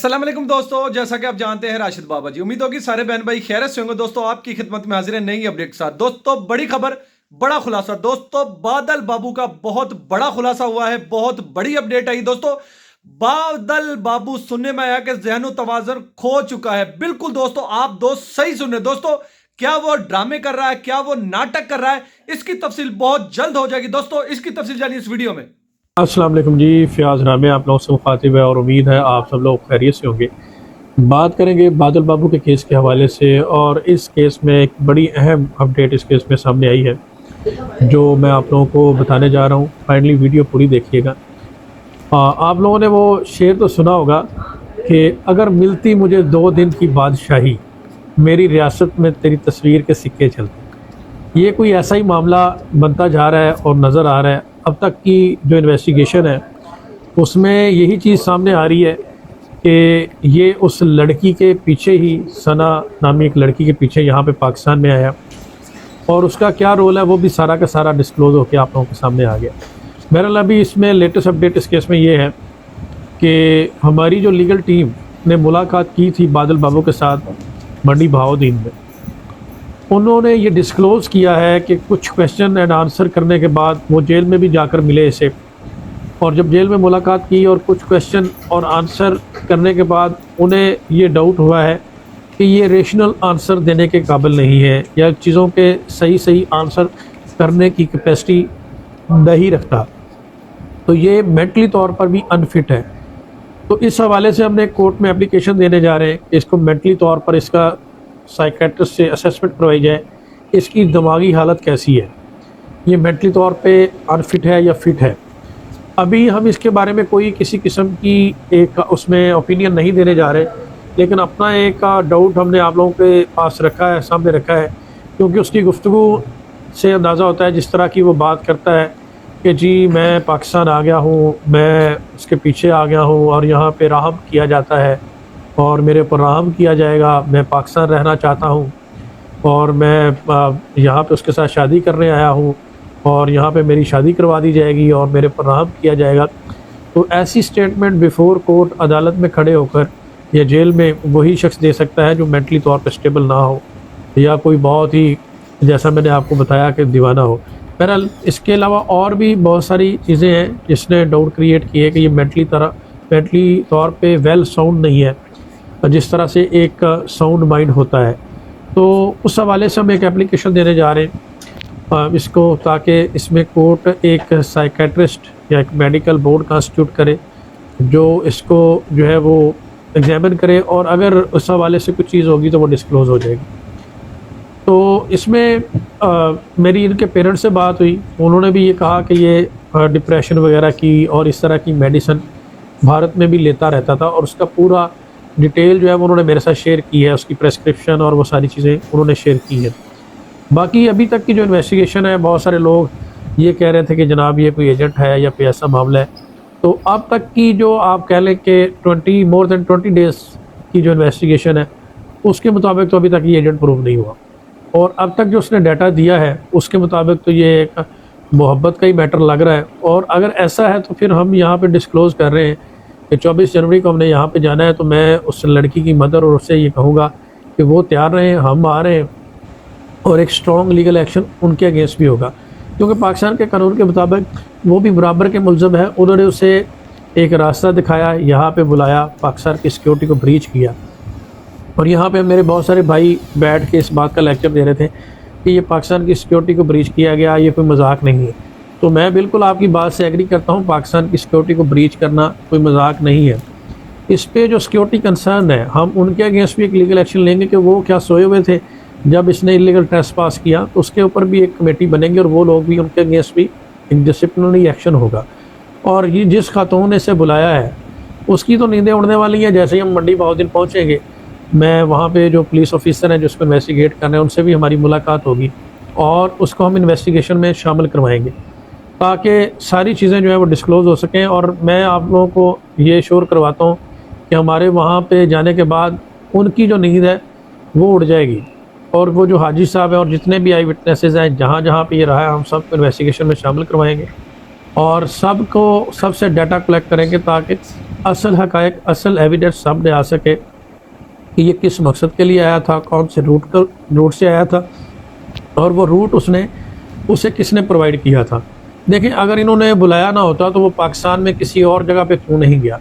अस्सलाम वालेकुम दोस्तों, जैसा कि आप जानते हैं राशिद बाबा जी, उम्मीद होगी सारे बहन भाई खैरियत से होंगे। दोस्तों आपकी खिदमत में हाजिर है नई अपडेट के साथ। दोस्तों बड़ी खबर, बड़ा खुलासा। दोस्तों बादल बाबू का बहुत बड़ा खुलासा हुआ है, बहुत बड़ी अपडेट आई। दोस्तों बादल बाबू सुनने में आया कि ज़हन तवाज़ुन खो चुका है। बिल्कुल दोस्तों, आप दोस्त सही सुन रहे। दोस्तों क्या वो ड्रामे कर रहा है, क्या वो नाटक कर रहा है, इसकी तफसील बहुत जल्द हो जाएगी। दोस्तों इसकी तफसील जानिए इस वीडियो में। अस्सलाम वालेकुम जी, फ़याज़ नामे आप लोगों से मुखातिब है और उम्मीद है आप सब लोग खैरियत से होंगे। बात करेंगे बादल बाबू के केस के हवाले से, और इस केस में एक बड़ी अहम अपडेट इस केस में सामने आई है जो मैं आप लोगों को बताने जा रहा हूँ। फाइनली वीडियो पूरी देखिएगा। आप लोगों ने वो शेर तो सुना होगा कि अगर मिलती मुझे 2 दिन की बादशाही, मेरी रियासत में तेरी तस्वीर के सिक्के चलते। ये कोई ऐसा ही मामला बनता जा रहा है और नज़र आ रहा है। अब तक की जो इन्वेस्टिगेशन है उसमें यही चीज़ सामने आ रही है कि ये उस लड़की के पीछे ही, सना नामी एक लड़की के पीछे यहाँ पे पाकिस्तान में आया, और उसका क्या रोल है वो भी सारा का सारा डिस्क्लोज़ होकर आप लोगों के सामने आ गया। बहरहाल अभी इसमें लेटेस्ट अपडेट इस केस में ये है कि हमारी जो लीगल टीम ने मुलाकात की थी बादल बाबू के साथ मंडी बहाउद्दीन में, उन्होंने ये डिस्क्लोज़ किया है कि कुछ क्वेश्चन एंड आंसर करने के बाद वो जेल में भी जाकर मिले इसे, और जब जेल में मुलाकात की और कुछ क्वेश्चन और आंसर करने के बाद उन्हें ये डाउट हुआ है कि ये रेशनल आंसर देने के काबिल नहीं है, या चीज़ों के सही आंसर करने की कैपेसिटी नहीं रखता, तो ये मेंटली तौर पर भी अनफिट है। तो इस हवाले से हमने कोर्ट में एप्लीकेशन देने जा रहे हैं कि इसको मेंटली तौर पर इसका साइकेट्रिस्ट से असेसमेंट करवाई जाए, इसकी दिमागी हालत कैसी है, ये मेंटली तौर पे अनफिट है या फिट है। अभी हम इसके बारे में कोई किसी किस्म की एक उसमें ओपिनियन नहीं देने जा रहे, लेकिन अपना एक डाउट हमने आप लोगों के पास रखा है, सामने रखा है, क्योंकि उसकी गुफ्तगू से अंदाज़ा होता है, जिस तरह की वो बात करता है कि जी मैं पाकिस्तान आ गया हूँ, मैं उसके पीछे आ गया हूँ और यहाँ पे रहम किया जाता है और मेरे ऊपर रहम किया जाएगा, मैं पाकिस्तान रहना चाहता हूँ और मैं यहाँ पे उसके साथ शादी करने आया हूँ और यहाँ पे मेरी शादी करवा दी जाएगी और मेरे ऊपर रहम किया जाएगा। तो ऐसी स्टेटमेंट बिफोर कोर्ट, अदालत में खड़े होकर या जेल में वही शख्स दे सकता है जो मेंटली तौर पर स्टेबल ना हो, या कोई बहुत ही, जैसा मैंने आपको बताया, कि दीवाना हो। बहरहाल इसके अलावा और भी बहुत सारी चीज़ें हैं जिसने डाउट क्रिएट किए कि ये मेंटली तौर पे वेल साउंड नहीं है, जिस तरह से एक साउंड माइंड होता है। तो उस हवाले से हम एक एप्लीकेशन देने जा रहे हैं इसको, ताकि इसमें कोर्ट एक साइकेट्रिस्ट या एक मेडिकल बोर्ड कंस्टिट्यूट करे जो इसको जो है वो एग्जामिन करे, और अगर उस हवाले से कुछ चीज़ होगी तो वो डिस्क्लोज़ हो जाएगी। तो इसमें मेरी इनके पेरेंट्स से बात हुई, उन्होंने भी ये कहा कि ये डिप्रेशन वगैरह की और इस तरह की मेडिसिन भारत में भी लेता रहता था, और उसका पूरा डिटेल जो है वो उन्होंने मेरे साथ शेयर की है, उसकी प्रेस्क्रिप्शन और वो सारी चीज़ें उन्होंने शेयर की है। बाकी अभी तक की जो इन्वेस्टिगेशन है, बहुत सारे लोग ये कह रहे थे कि जनाब ये कोई एजेंट है या कोई ऐसा मामला है। तो अब तक की जो आप कह लें कि मोर देन 20 डेज़ की जो इन्वेस्टिगेशन है उसके मुताबिक तो अभी तक ये एजेंट प्रूव नहीं हुआ, और अब तक जो उसने डाटा दिया है उसके मुताबिक तो ये एक मोहब्बत का ही मैटर लग रहा है। और अगर ऐसा है तो फिर हम यहाँ पे डिस्क्लोज़ कर रहे हैं कि 24 जनवरी को हमने यहाँ पे जाना है, तो मैं उस लड़की की मदर और उससे ये कहूँगा कि वो तैयार रहें, हम आ रहे हैं, और एक स्ट्रॉन्ग लीगल एक्शन उनके अगेंस्ट भी होगा, क्योंकि पाकिस्तान के कानून के मुताबिक वो भी बराबर के मुलज़म है। उन्होंने उसे एक रास्ता दिखाया, यहाँ पर बुलाया, पाकिस्तान की सिक्योरिटी को ब्रीच किया, और यहाँ पे मेरे बहुत सारे भाई बैठ के इस बात का लेक्चर दे रहे थे कि ये पाकिस्तान की सिक्योरिटी को ब्रीच किया गया, ये कोई मजाक नहीं है। तो मैं बिल्कुल आपकी बात से एग्री करता हूँ, पाकिस्तान की सिक्योरिटी को ब्रीच करना कोई मजाक नहीं है। इस पे जो सिक्योरिटी कंसर्न है, हम उनके अगेंस्ट भी एक लीगल एक्शन लेंगे कि वो क्या सोए हुए थे जब इसने इलीगल ट्रेसपास किया, तो उसके ऊपर भी एक कमेटी बनेगी और वो लोग भी, उनके अगेंस्ट भी एक डिसिप्लिनरी एक्शन होगा। और ये जिस खातून ने इसे बुलाया है उसकी तो नींदें उड़ने वाली हैं। जैसे ही हम मंडी बहाउद्दीन पहुँचेंगे, मैं वहाँ पे जो पुलिस ऑफिसर हैं जो उसको इन्वेस्टिगेट कर रहे हैं उनसे भी हमारी मुलाकात होगी, और उसको हम इन्वेस्टिगेशन में शामिल करवाएंगे ताकि सारी चीज़ें जो है वो डिस्क्लोज़ हो सकें। और मैं आप लोगों को ये श्योर करवाता हूँ कि हमारे वहाँ पे जाने के बाद उनकी जो नींद है वो उड़ जाएगी, और वो जो हाजी साहब हैं और जितने भी आई विटनेसेस हैं जहाँ जहाँ पे ये रहा है, हम सब इन्वेस्टिगेशन में शामिल करवाएंगे और सबसे डाटा कलेक्ट करेंगे ताकि असल हकायक, असल एविडेंस सामने आ सके कि ये किस मकसद के लिए आया था, कौन से रूट से आया था और वो रूट उसे किसने प्रोवाइड किया था। देखिए, अगर इन्होंने बुलाया ना होता तो वो पाकिस्तान में किसी और जगह पे क्यों नहीं गया,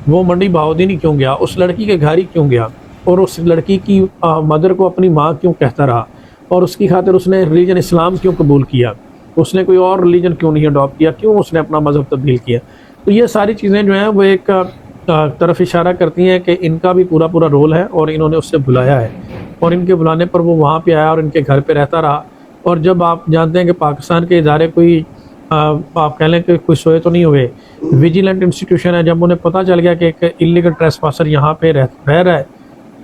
वो मंडी बहाउद्दीन क्यों गया, उस लड़की के घर ही क्यों गया और उस लड़की की मदर को अपनी माँ क्यों कहता रहा और उसकी खातिर उसने रिलीजन इस्लाम क्यों कबूल किया, उसने कोई और रिलीजन क्यों नहीं अडॉप्ट किया, क्यों उसने अपना मज़हब तब्दील किया। तो ये सारी चीज़ें जो हैं वो एक तरफ इशारा करती हैं कि इनका भी पूरा रोल है और इन्होंने उससे बुलाया है और इनके बुलाने पर वो वहाँ पे आया और इनके घर पे रहता रहा। और जब आप जानते हैं कि पाकिस्तान के इदारे कोई आप कह लें कि कोई सोए तो नहीं हुए, विजिलेंट इंस्टीट्यूशन है, जब उन्हें पता चल गया कि एक इलीगल ट्रेसपासर यहाँ पे रह रहा है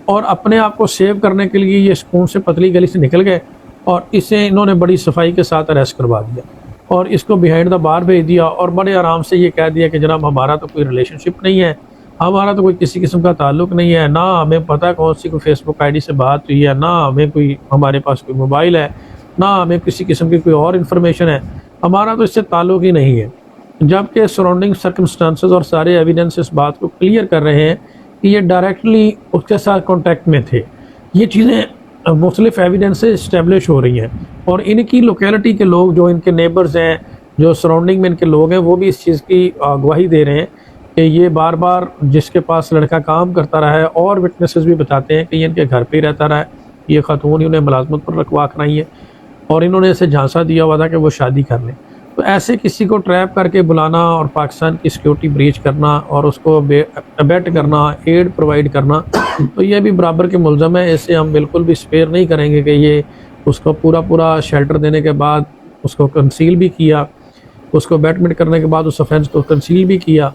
और अपने आप को सेव करने के लिए ये स्कून से पतली गली से निकल गए और इसे इन्होंने बड़ी सफाई के साथ अरेस्ट करवा दिया और इसको बिहाइंड द बार भेज दिया और बड़े आराम से ये कह दिया कि जनाब हमारा तो कोई रिलेशनशिप नहीं है, हमारा तो कोई किसी किस्म का ताल्लुक नहीं है, ना हमें पता कौन सी कोई फेसबुक आईडी से बात हुई है, ना हमें कोई हमारे पास कोई मोबाइल है, ना हमें किसी किस्म की कोई और इन्फॉर्मेशन है, हमारा तो इससे ताल्लुक ही नहीं है। जबकि सराउंडिंग सर्कमस्टांसेस और सारे एविडेंस इस बात को क्लियर कर रहे हैं कि ये डायरेक्टली उसके साथ कॉन्टैक्ट में थे। ये चीज़ें मुख्तलिफ एविडेंस से इस्टेब्लिश हो रही हैं और इनकी लोकेलिटी के लोग जो इनके नेबर्स हैं, जो सराउंडिंग में इनके लोग हैं, वो भी इस चीज़ की गवाही दे रहे हैं कि ये बार बार जिसके पास लड़का काम करता रहा है और विटनेसेस भी बताते हैं कि ये इनके घर पे ही रहता रहा है, ये खातून ही उन्हें मुलाजमत पर रखवा कराई है और इन्होंने इसे झांसा दिया हुआ था कि वो शादी कर लें। तो ऐसे किसी को ट्रैप करके बुलाना और पाकिस्तान की सिक्योरिटी ब्रीच करना और उसको अबेट करना, एड प्रोवाइड करना, तो ये भी बराबर के मुलज़म है। इसे हम बिल्कुल भी स्पेयर नहीं करेंगे कि ये उसको पूरा शेल्टर देने के बाद उसको कंसील भी किया, उसको अबेटमेंट करने के बाद उस ऑफेंस को कंसील भी किया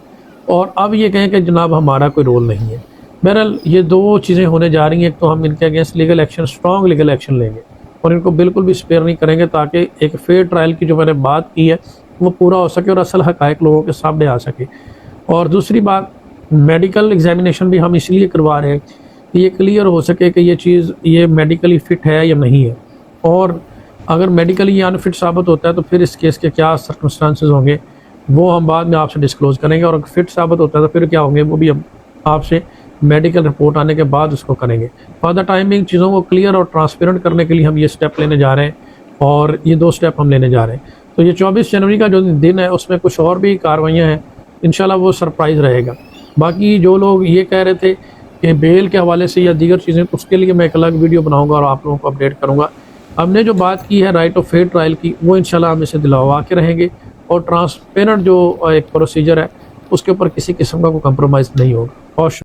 और अब ये कहें कि जनाब हमारा कोई रोल नहीं है। बहरहाल ये दो चीज़ें होने जा रही हैं। एक तो हम इनके against legal action, strong legal action लेंगे और इनको बिल्कुल भी स्पेयर नहीं करेंगे ताकि एक फेयर ट्रायल की जो मैंने बात की है वो पूरा हो सके और असल हक़ाइक़ लोगों के सामने आ सके। और दूसरी बात, मेडिकल एग्जामिनेशन भी हम इसलिए करवा रहे हैं कि ये क्लियर हो सके कि ये चीज़ ये मेडिकली फ़िट है या नहीं है और अगर मेडिकली अनफिट साबित होता है तो फिर इस केस के क्या सर्कमस्टांसेस होंगे वो हम बाद में आपसे डिस्क्लोज़ करेंगे और अगर फिट साबित होता है तो फिर क्या होंगे वो भी हम आपसे मेडिकल रिपोर्ट आने के बाद उसको करेंगे। फॉर द टाइमिंग चीज़ों को क्लियर और ट्रांसपेरेंट करने के लिए हम ये स्टेप लेने जा रहे हैं और ये दो स्टेप हम लेने जा रहे हैं। तो ये 24 जनवरी का जो दिन है उसमें कुछ और भी कार्रवाइयाँ हैं, इंशाल्लाह वो सरप्राइज़ रहेगा। बाकी जो लोग ये कह रहे थे कि बेल के हवाले से या दीगर चीज़ें, उसके लिए मैं एक अलग वीडियो बनाऊँगा और आप लोगों को अपडेट करूँगा। हमने जो बात की है राइट ऑफ फेयर ट्रायल की, वो इंशाल्लाह हम इसे दिलवा के रहेंगे और ट्रांसपेरेंट जो एक प्रोसीजर है उसके ऊपर किसी किस्म का कोई कंप्रोमाइज़ नहीं होगा। और